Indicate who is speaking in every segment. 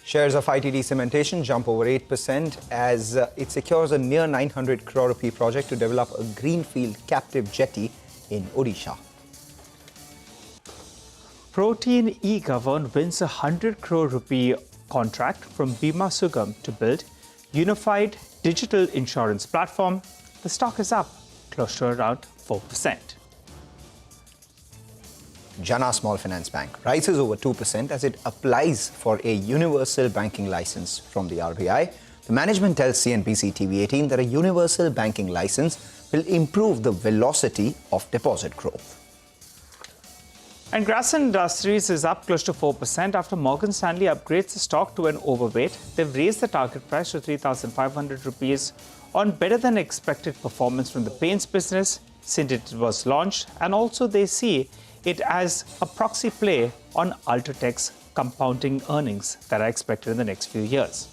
Speaker 1: Shares of ITD Cementation jump over 8% as it secures a near 900 crore rupee project to develop a greenfield captive jetty in Odisha.
Speaker 2: Protein e-Govern wins a 100 crore rupee contract from Bima Sugam to build unified digital insurance platform. The stock is up close to around 4%.
Speaker 1: Jana Small Finance Bank rises over 2% as it applies for a universal banking license from the RBI. The management tells CNBC-TV18 that a universal banking license will improve the velocity of deposit growth.
Speaker 2: And Grasim Industries is up close to 4% after Morgan Stanley upgrades the stock to an overweight. They've raised the target price to 3,500 rupees on better than expected performance from the paints business since it was launched, and also they see it as a proxy play on Ultratech's compounding earnings that are expected in the next few years.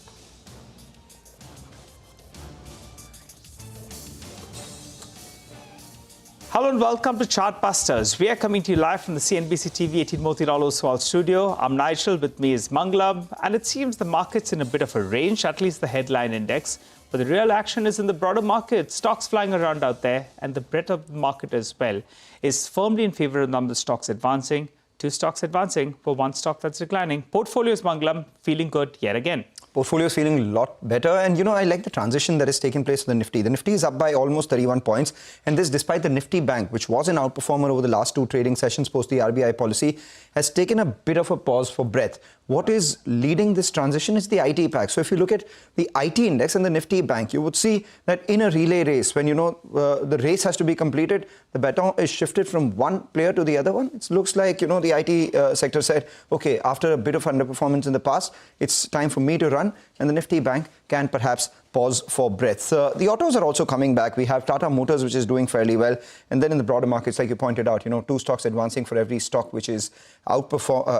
Speaker 2: Hello and welcome to Chartbusters. We are coming to you live from the CNBC-TV18 Motilal Oswal studio. I'm Nigel, with me is Mangalam, and it seems the market's in a bit of a range, at least the headline index. But the real action is in the broader market. Stocks flying around out there, and the breadth of the market as well is firmly in favor of the stocks advancing. Two stocks advancing for one stock that's declining. Portfolios, Mangalam, feeling good yet again.
Speaker 1: Portfolio is feeling a lot better, and I like the transition that is taking place for the Nifty. The Nifty is up by almost 31 points, and this despite the Nifty Bank, which was an outperformer over the last two trading sessions post the RBI policy, has taken a bit of a pause for breath. What is leading this transition is the IT pack. So if you look at the IT index and the Nifty Bank, you would see that in a relay race, when the race has to be completed, the baton is shifted from one player to the other one. It looks like the IT sector said, okay, after a bit of underperformance in the past, it's time for me to run, and the Nifty Bank can perhaps pause for breath. The autos are also coming back. We have Tata Motors, which is doing fairly well, and then in the broader markets, like you pointed out, two stocks advancing for every stock which is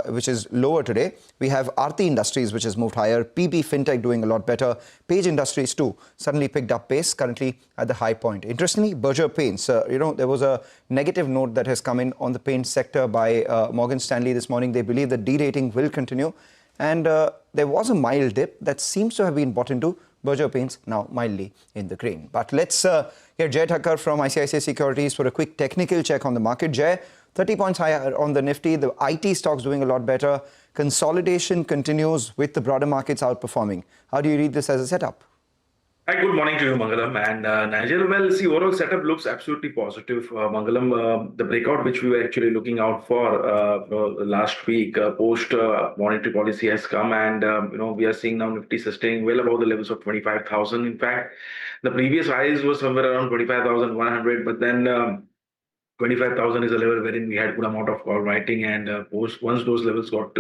Speaker 1: which is lower today. We have Aarti Industries, which has moved higher. PB Fintech doing a lot better. Page Industries too suddenly picked up pace, currently at the high point. Interestingly, Berger Paints. There was a negative note that has come in on the paint sector by Morgan Stanley this morning. They believe the derating will continue, and there was a mild dip that seems to have been bought into. Berger Paints now mildly in the green. But let's get Jay Thakkar from ICICI Securities for a quick technical check on the market. Jay, 30 points higher on the Nifty. The IT stocks doing a lot better. Consolidation continues with the broader markets outperforming. How do you read this as a setup?
Speaker 3: Hi, good morning to you, Mangalam and Nigel. Well, see, overall setup looks absolutely positive. Mangalam, the breakout which we were actually looking out for last week post monetary policy has come, and we are seeing now Nifty sustaining well above the levels of 25,000. In fact, the previous highs were somewhere around 25,100, but then 25,000 is a level wherein we had good amount of call writing, and once those levels got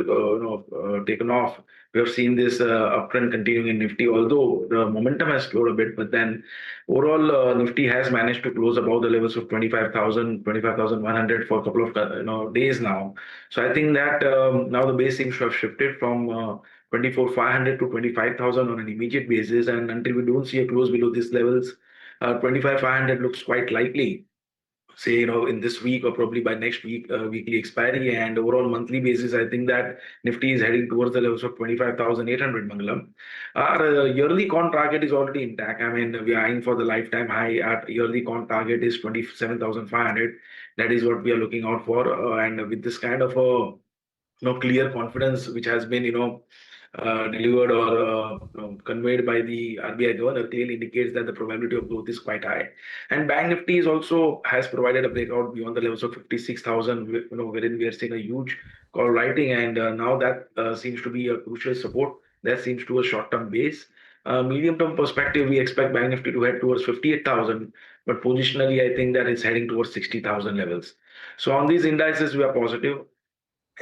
Speaker 3: taken off, we have seen this uptrend continuing in Nifty, although the momentum has slowed a bit. But then overall, Nifty has managed to close above the levels of 25,000, 25,100 for a couple of days now. So I think that now the base seems to have shifted from 24,500 to 25,000 on an immediate basis, and until we don't see a close below these levels, 25,500 looks quite likely, say in this week or probably by next week, weekly expiry. And overall monthly basis, I think that Nifty is heading towards the levels of 25,800, Mangalam. Our yearly con target is already intact. I mean, we are eyeing for the lifetime high. Our yearly con target is 27,500. That is what we are looking out for, and with this kind of clear confidence which has been delivered or conveyed by the RBI governor, clearly indicates that the probability of growth is quite high. And Bank Nifty has provided a breakout beyond the levels of 56,000, wherein we are seeing a huge call writing, and now that seems to be a crucial support. That seems to a short-term base. Medium-term perspective, we expect Bank Nifty to head towards 58,000, but positionally, I think that it's heading towards 60,000 levels. So on these indices, we are positive.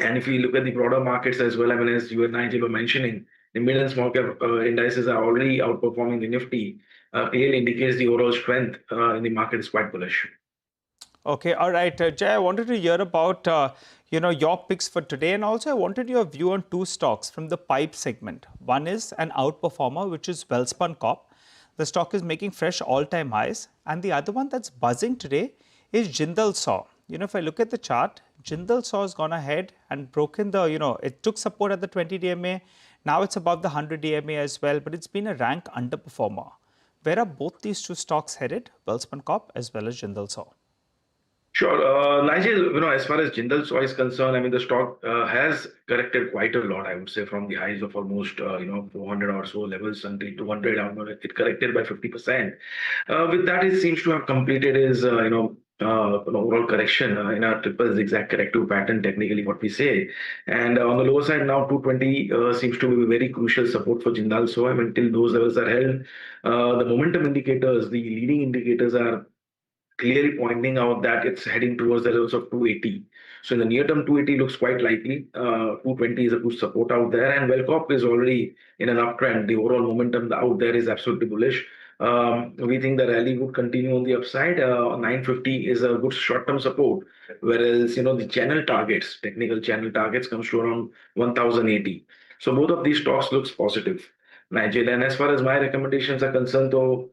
Speaker 3: And if we look at the broader markets as well, I mean, as you and Nigel were mentioning, the mid and small cap indices are already outperforming the Nifty. Clearly indicates the overall strength in the market is quite bullish.
Speaker 2: Okay, all right. Jay, I wanted to hear about your picks for today, and also I wanted your view on two stocks from the pipe segment. One is an outperformer, which is Welspun Corp. The stock is making fresh all-time highs, and the other one that's buzzing today is Jindal Saw. if I look at the chart, Jindal SAW has gone ahead and broken the, it took support at the 20 DMA. Now it's above the 100 DMA as well, but it's been a rank underperformer. Where are both these two stocks headed, Welspun Corp as well as Jindal SAW?
Speaker 3: Sure. Nigel, as far as Jindal SAW is concerned, I mean, the stock has corrected quite a lot, I would say, from the highs of almost, 400 or so levels until 200. It corrected by 50%. With that, it seems to have completed its, an overall correction in a triple zigzag corrective pattern, technically what we say. And on the lower side now, 220 seems to be a very crucial support for Jindal SAW. I mean, until those levels are held, the momentum indicators, the leading indicators are clearly pointing out that it's heading towards the levels of 280. So in the near term, 280 looks quite likely. 220 is a good support out there, and Wellcorp is already in an uptrend. The overall momentum out there is absolutely bullish. We think the rally would continue on the upside. 950 is a good short-term support, whereas the channel targets, technical channel targets, comes to around 1080. So both of these stocks looks positive, Nigel. And as far as my recommendations are concerned, though.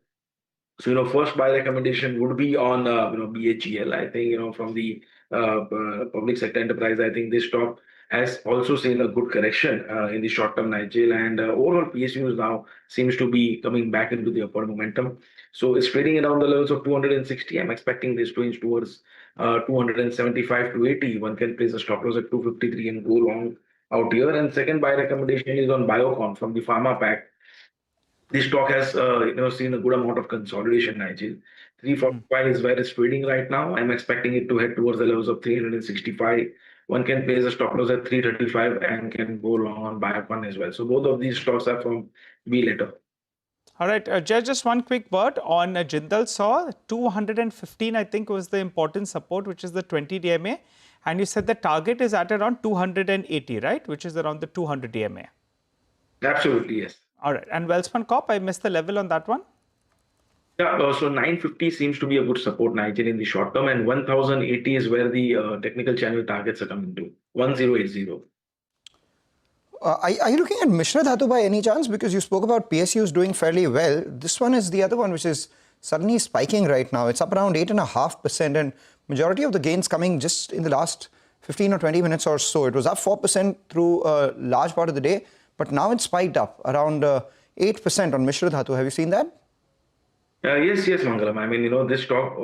Speaker 3: So, first buy recommendation would be on, BHEL. I think, from the public sector enterprise, I think this stock has also seen a good correction in the short term, Nigel. And overall, PSUs now seems to be coming back into the upward momentum. So it's trading around the levels of 260. I'm expecting this to inch towards 275 to 80. One can place a stop loss at 253 and go long out here. And second buy recommendation is on Biocon from the Pharma Pack. This stock has seen a good amount of consolidation, Nigel. 345 is where it's trading right now. I'm expecting it to head towards the levels of 365. One can place a stop loss at 335 and can go long on Biocon as well. So both of these stocks are from B letter.
Speaker 2: All right, just one quick word on Jindal SAW. 215, I think, was the important support, which is the 20 DMA. And you said the target is at around 280, right? Which is around the 200 DMA.
Speaker 3: Absolutely, yes.
Speaker 2: All right. And Welspun Corp, I missed the level on that one.
Speaker 3: Yeah, so 950 seems to be a good support, Nigel, in the short term, and 1080 is where the technical channel targets are coming to. 1080.
Speaker 1: Are you looking at Mishra Dhatu by any chance? Because you spoke about PSUs doing fairly well. This one is the other one which is suddenly spiking right now. It's up around 8.5%, and majority of the gains coming just in the last 15 or 20 minutes or so. It was up 4% through a large part of the day, but now it's spiked up around 8% on Mishra Dhatu. Have you seen that?
Speaker 3: Yes, Mangalam. I mean, this stock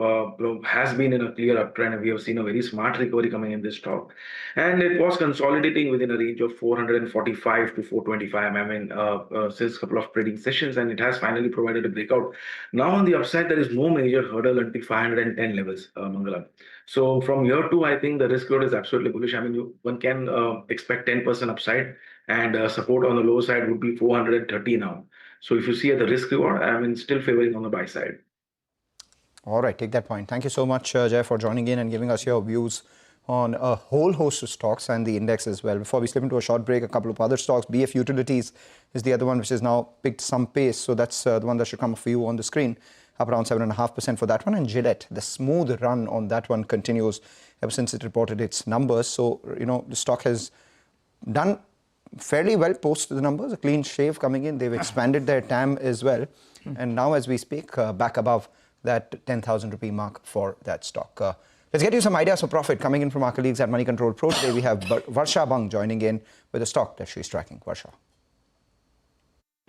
Speaker 3: has been in a clear uptrend, and we have seen a very smart recovery coming in this stock. And it was consolidating within a range of 445 to 425. I mean, since a couple of trading sessions, and it has finally provided a breakout. Now on the upside, there is no major hurdle until 510 levels, Mangalam. So from year two, I think the risk reward is absolutely bullish. I mean, one can expect 10% upside, and support on the low side would be 430 now. So if you see at the risk reward, I mean, still favoring on the buy side.
Speaker 1: All right, take that point. Thank you so much, Jay, for joining in and giving us your views on a whole host of stocks and the index as well. Before we slip into a short break, a couple of other stocks. BF Utilities is the other one which has now picked some pace. So that's the one that should come for you on the screen. Up around 7.5% for that one. And Gillette, the smooth run on that one continues ever since it reported its numbers. So, the stock has done fairly well post the numbers, a clean shave coming in. They've expanded their TAM as well. And now as we speak, back above that 10,000 rupee mark for that stock. Let's get you some ideas for profit coming in from our colleagues at Money Control Pro. Today we have Varsha Bang joining in with a stock that she's tracking. Varsha.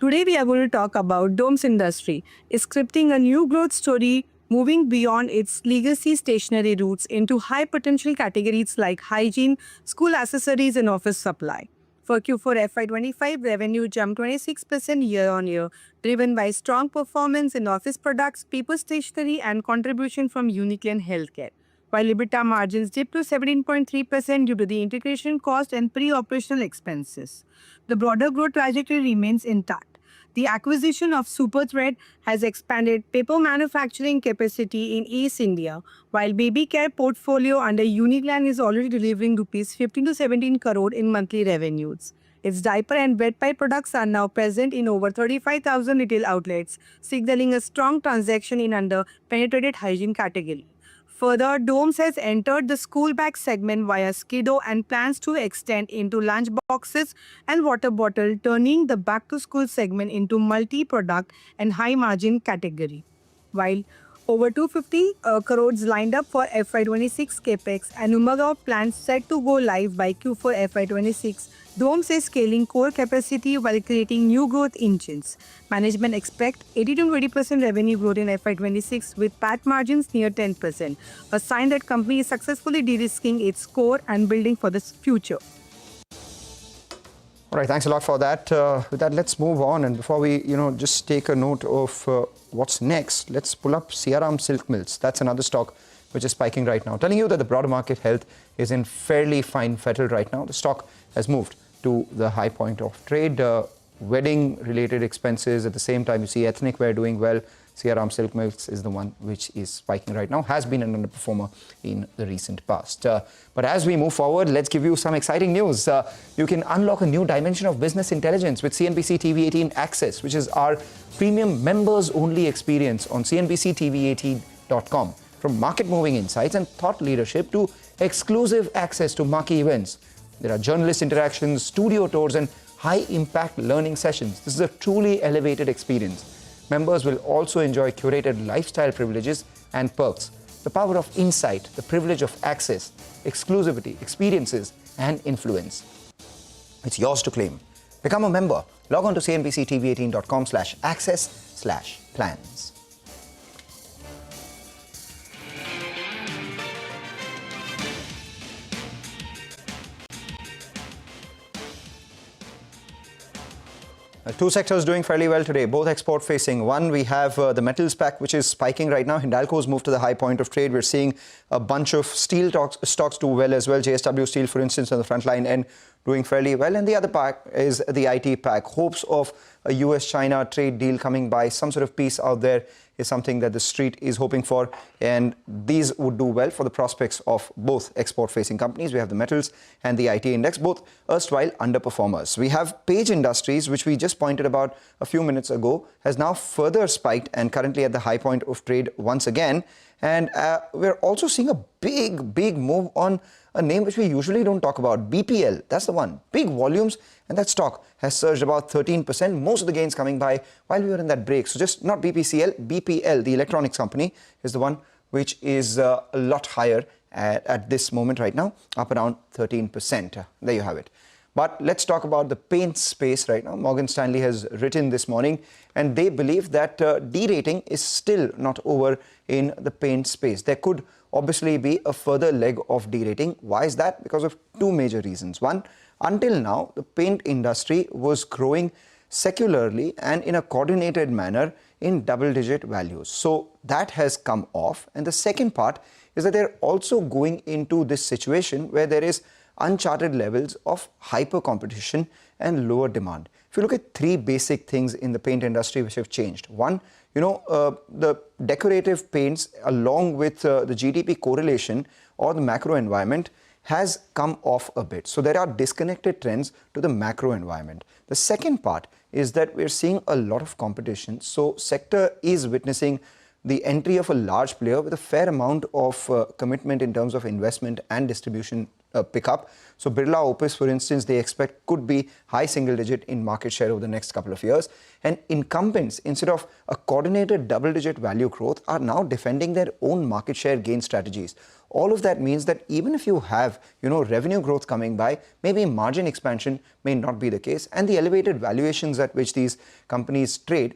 Speaker 4: Today we are going to talk about Domes Industry, is scripting a new growth story, moving beyond its legacy stationery roots into high potential categories like hygiene, school accessories and office supply. For Q4 FY25, revenue jumped 26% year-on-year, driven by strong performance in office products, paper stationery, and contribution from Unique and Healthcare, while EBITDA margins dipped to 17.3% due to the integration cost and pre-operational expenses. The broader growth trajectory remains intact. The acquisition of Superthread has expanded paper manufacturing capacity in East India, while baby care portfolio under Uniclan is already delivering rupees 15 to 17 crore in monthly revenues. Its diaper and wet pie products are now present in over 35,000 retail outlets, signaling a strong transaction in under-penetrated hygiene category. Further, Domes has entered the school bag segment via Skido and plans to extend into lunch boxes and water bottle, turning the back-to-school segment into multi-product and high-margin category. While Over 250 crores lined up for FY26 capex, and Umagaon plans set to go live by Q4 FY26. Dome says scaling core capacity while creating new growth engines. Management expect 80 to 20% revenue growth in FY26 with PAT margins near 10%, a sign that company is successfully de-risking its core and building for the future.
Speaker 1: All right, thanks a lot for that. With that, let's move on. And before we, just take a note of what's next, let's pull up CRM Silk Mills. That's another stock which is spiking right now, telling you that the broader market health is in fairly fine fettle right now. The stock has moved to the high point of trade. Wedding-related expenses. At the same time, you see ethnic wear doing well. CRM Silk Mills is the one which is spiking right now, has been an underperformer in the recent past. But as we move forward, let's give you some exciting news. You can unlock a new dimension of business intelligence with CNBC-TV18 Access, which is our premium members-only experience on CNBC-TV18.com. From market-moving insights and thought leadership to exclusive access to marquee events. There are journalist interactions, studio tours, and high-impact learning sessions. This is a truly elevated experience. Members will also enjoy curated lifestyle privileges and perks. The power of insight, the privilege of access, exclusivity, experiences, and influence. It's yours to claim. Become a member. Log on to cnbctv18.com/access/plans. Two sectors doing fairly well today, both export facing. One, we have the metals pack, which is spiking right now. Hindalco's moved to the high point of trade. We're seeing a bunch of steel stocks do well as well. JSW Steel, for instance, on the front line and doing fairly well. And the other pack is the IT pack. Hopes of a US-China trade deal coming by, some sort of peace out there is something that the street is hoping for, and these would do well for the prospects of both export-facing companies. We have the metals and the IT index, both erstwhile underperformers. We have Page Industries, which we just pointed about a few minutes ago, has now further spiked and currently at the high point of trade once again. And we're also seeing a big move on a name which we usually don't talk about, BPL. That's the one. Big volumes, and that stock has surged about 13%. Most of the gains coming by while we were in that break. So just not BPCL, BPL, the electronics company, is the one which is a lot higher at this moment right now, up around 13%. There you have it. But let's talk about the paint space right now. Morgan Stanley has written this morning, and they believe that de-rating is still not over in the paint space. There could obviously be a further leg of de-rating. Why is that? Because of two major reasons. One, until now, the paint industry was growing secularly and in a coordinated manner in double-digit values. So that has come off. And the second part is that they're also going into this situation where there is uncharted levels of hyper competition and lower demand. If you look at three basic things in the paint industry which have changed. One, the decorative paints along with the GDP correlation or the macro environment has come off a bit. So there are disconnected trends to the macro environment. The second part is that we're seeing a lot of competition. So sector is witnessing the entry of a large player with a fair amount of commitment in terms of investment and distribution pickup. So Birla Opus, for instance, they expect could be high single digit in market share over the next couple of years. And incumbents, instead of a coordinated double-digit value growth, are now defending their own market share gain strategies. All of that means that even if you have, revenue growth coming by, maybe margin expansion may not be the case. And the elevated valuations at which these companies trade,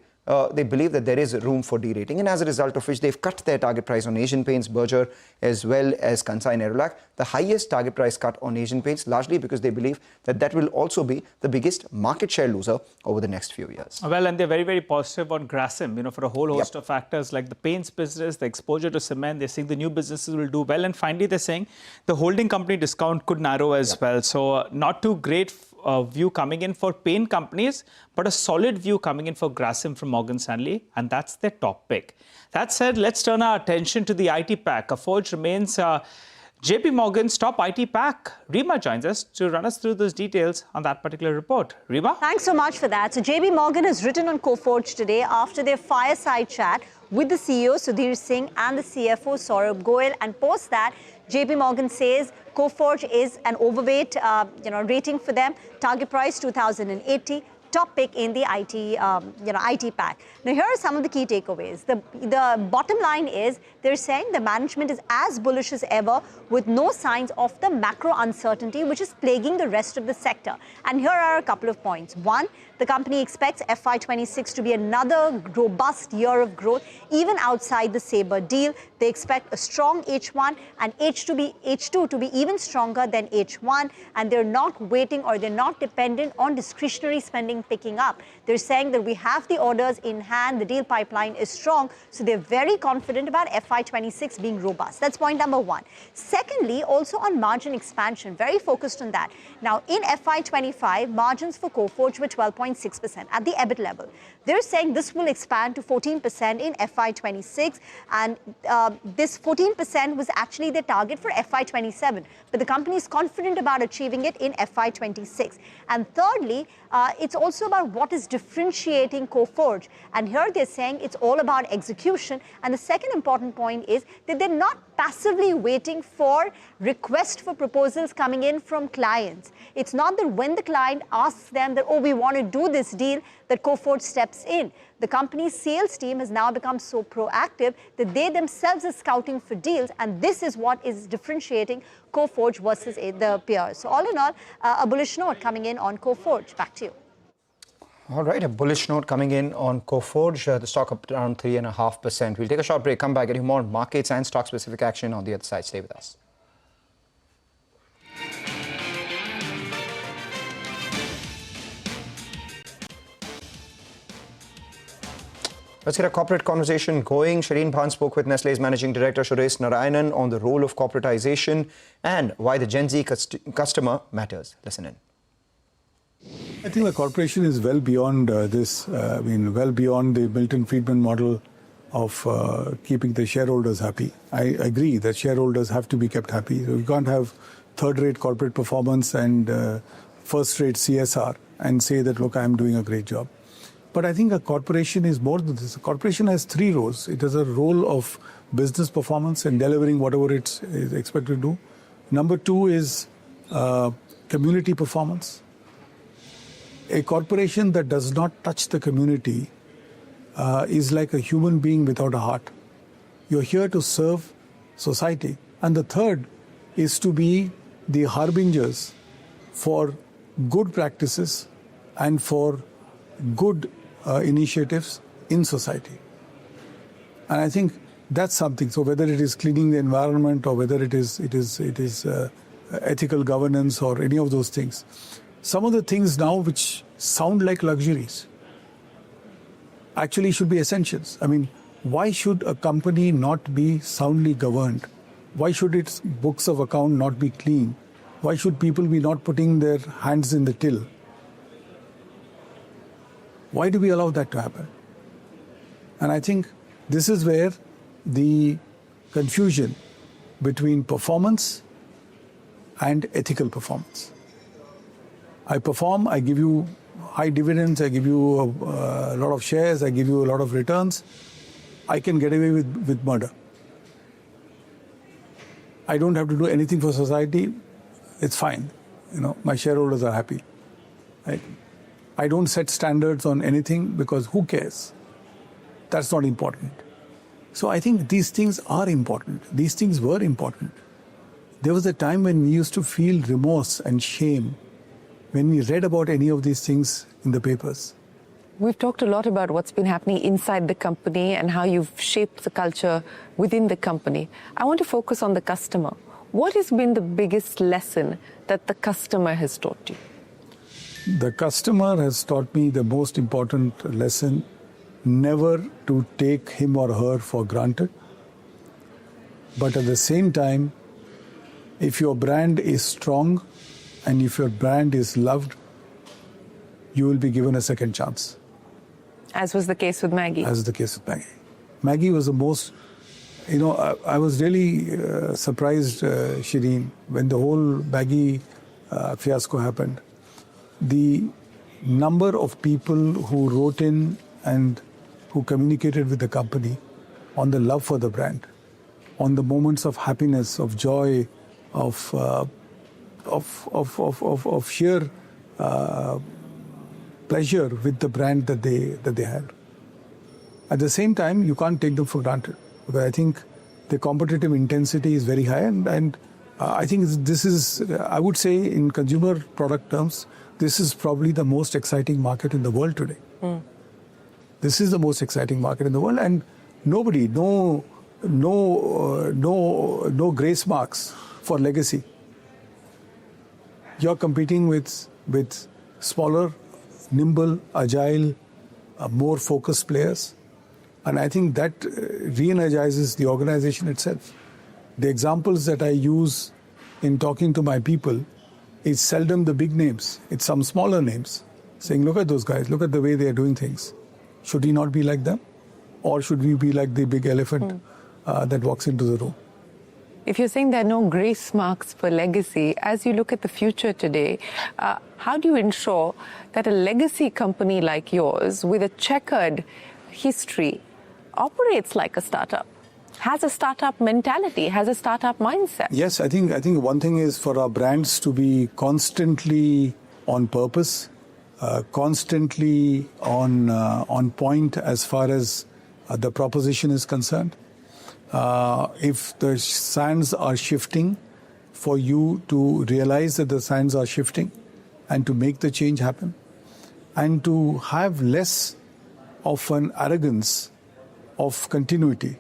Speaker 1: they believe that there is room for de-rating, and as a result of which they've cut their target price on Asian Paints, Berger, as well as Kansai Nerolac, the highest target price cut on Asian Paints, largely because they believe that that will also be the biggest market share loser over the next few years.
Speaker 2: Well, and they're very, very positive on Grasim, for a whole host of factors like the paints business, the exposure to cement. They're saying the new businesses will do well. And finally, they're saying the holding company discount could narrow as well. So not too great view coming in for paint companies, but a solid view coming in for Grasim from Morgan Stanley, and that's their top pick. That said, let's turn our attention to the IT pack. Forge remains JP Morgan's top IT pack. Rima joins us to run us through those details on that particular report. Rima?
Speaker 5: Thanks so much for that. So JP Morgan has written on Coforge today after their fireside chat with the CEO Sudhir Singh and the CFO Saurabh Goel, and post that JP Morgan says Coforge is an overweight rating for them. Target price 2080, top pick in the IT pack. Now, here are some of the key takeaways. The bottom line is they're saying the management is as bullish as ever with no signs of the macro uncertainty which is plaguing the rest of the sector. And here are a couple of points. One, the company expects FY26 to be another robust year of growth, even outside the Sabre deal. They expect a strong H1 and H2 to be even stronger than H1, and they're not waiting or they're not dependent on discretionary spending picking up. They're saying that we have the orders in hand, the deal pipeline is strong, so they're very confident about FY26 being robust. That's point number one. Secondly, also on margin expansion, very focused on that. Now, in FY25, margins for Coforge were 12.6% at the EBIT level. They're saying this will expand to 14% in FY26, and this 14% was actually their target for FY27, but the company is confident about achieving it in FY26. And thirdly, it's also about what is differentiating Coforge, and here they're saying it's all about execution. And the second important point is that they're not passively waiting for requests for proposals coming in from clients. It's not that when the client asks them that, oh, we want to do this deal, that Coforge steps in. The company's sales team has now become so proactive that they themselves are scouting for deals, and this is what is differentiating Coforge versus the peers. So all in all, a bullish note coming in on Coforge. Back to you.
Speaker 1: All right, a bullish note coming in on Coforge. The stock up around 3.5%. We'll take a short break, come back, get you more markets and stock-specific action on the other side. Stay with us. Let's get a corporate conversation going. Shireen Bhan spoke with Nestle's Managing Director Suresh Narayanan on the role of corporatization and why the Gen Z customer matters. Listen in.
Speaker 6: I think the corporation is well beyond this. Well beyond the Milton Friedman model of keeping the shareholders happy. I agree that shareholders have to be kept happy. So we can't have third-rate corporate performance and first-rate CSR and say that, look, I'm doing a great job. But I think a corporation is more than this. A corporation has three roles. It has a role of business performance and delivering whatever it's expected to do. Number two is community performance. A corporation that does not touch the community is like a human being without a heart. You're here to serve society. And the third is to be the harbingers for good practices and for good initiatives in society. And I think that's something. So whether it is cleaning the environment or whether it is ethical governance or any of those things, some of the things now which sound like luxuries actually should be essentials. I mean, why should a company not be soundly governed? Why should its books of account not be clean? Why should people be not putting their hands in the till? Why do we allow that to happen? And I think this is where the confusion between performance and ethical performance. I perform, I give you high dividends, I give you a lot of shares, I give you a lot of returns. I can get away with murder. I don't have to do anything for society. It's fine. My shareholders are happy. Right? I don't set standards on anything because who cares? That's not important. So I think these things are important. These things were important. There was a time when we used to feel remorse and shame when we read about any of these things in the papers.
Speaker 7: We've talked a lot about what's been happening inside the company and how you've shaped the culture within the company. I want to focus on the customer. What has been the biggest lesson that the customer has taught you?
Speaker 6: The customer has taught me the most important lesson, never to take him or her for granted. But at the same time, if your brand is strong and if your brand is loved, you will be given a second chance.
Speaker 7: As was the case with Maggie.
Speaker 6: As the case with Maggie. Maggie was the most, I was really surprised, Shireen, when the whole Maggie fiasco happened. The number of people who wrote in and who communicated with the company on the love for the brand, on the moments of happiness, of joy, of sheer pleasure with the brand that they have. At the same time, you can't take them for granted, because I think the competitive intensity is very high, and I think this is, I would say, in consumer product terms, this is probably the most exciting market in the world today. This is the most exciting market in the world, and nobody, no grace marks for legacy. You're competing with smaller, nimble, agile, more focused players. And I think that re-energizes the organization itself. The examples that I use in talking to my people is seldom the big names. It's some smaller names saying, look at those guys, look at the way they are doing things. Should we not be like them? Or should we be like the big elephant that walks into the room?
Speaker 7: If you're saying there are no grace marks for legacy, as you look at the future today, how do you ensure that a legacy company like yours, with a checkered history, operates like a startup, has a startup mentality, has a startup mindset?
Speaker 6: Yes, I think one thing is for our brands to be constantly on purpose, constantly on point as far as the proposition is concerned. If the sands are shifting, for you to realize that the sands are shifting and to make the change happen, and to have less of an arrogance of continuity,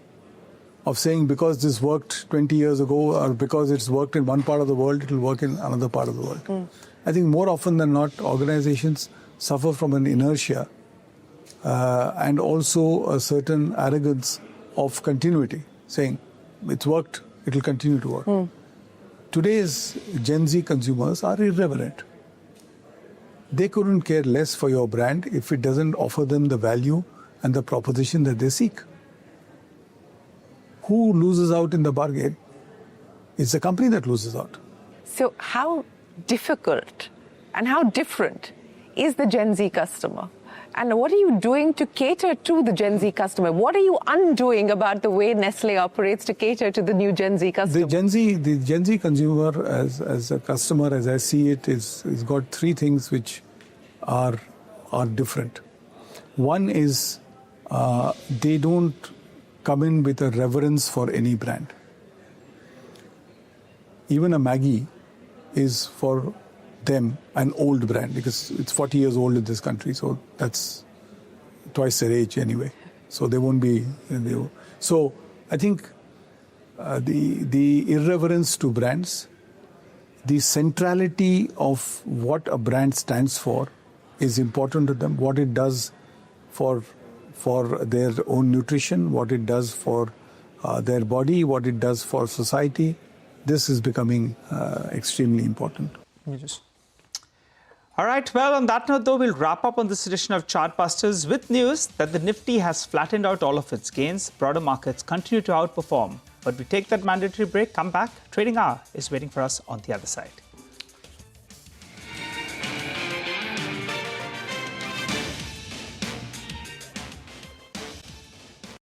Speaker 6: of saying because this worked 20 years ago, or because it's worked in one part of the world, it will work in another part of the world. I think more often than not, organizations suffer from an inertia and also a certain arrogance of continuity, saying it's worked, it will continue to work. Today's Gen Z consumers are irreverent. They couldn't care less for your brand if it doesn't offer them the value and the proposition that they seek. Who loses out in the bargain? It's the company that loses out.
Speaker 7: So how difficult and how different is the Gen Z customer? And what are you doing to cater to the Gen Z customer? What are you undoing about the way Nestle operates to cater to the new Gen Z customer?
Speaker 6: The Gen Z consumer, as a customer, as I see it, is got three things which are different. One is they don't come in with a reverence for any brand. Even a Maggi is for them an old brand, because it's 40 years old in this country, so that's twice their age anyway. So they won't be. So I think the irreverence to brands, the centrality of what a brand stands for is important to them. What it does for their own nutrition, what it does for their body, what it does for society. This is becoming extremely important.
Speaker 2: All right, well, on that note, though, we'll wrap up on this edition of Chartbusters with news that the Nifty has flattened out all of its gains. Broader markets continue to outperform. But we take that mandatory break, come back. Trading Hour is waiting for us on the other side.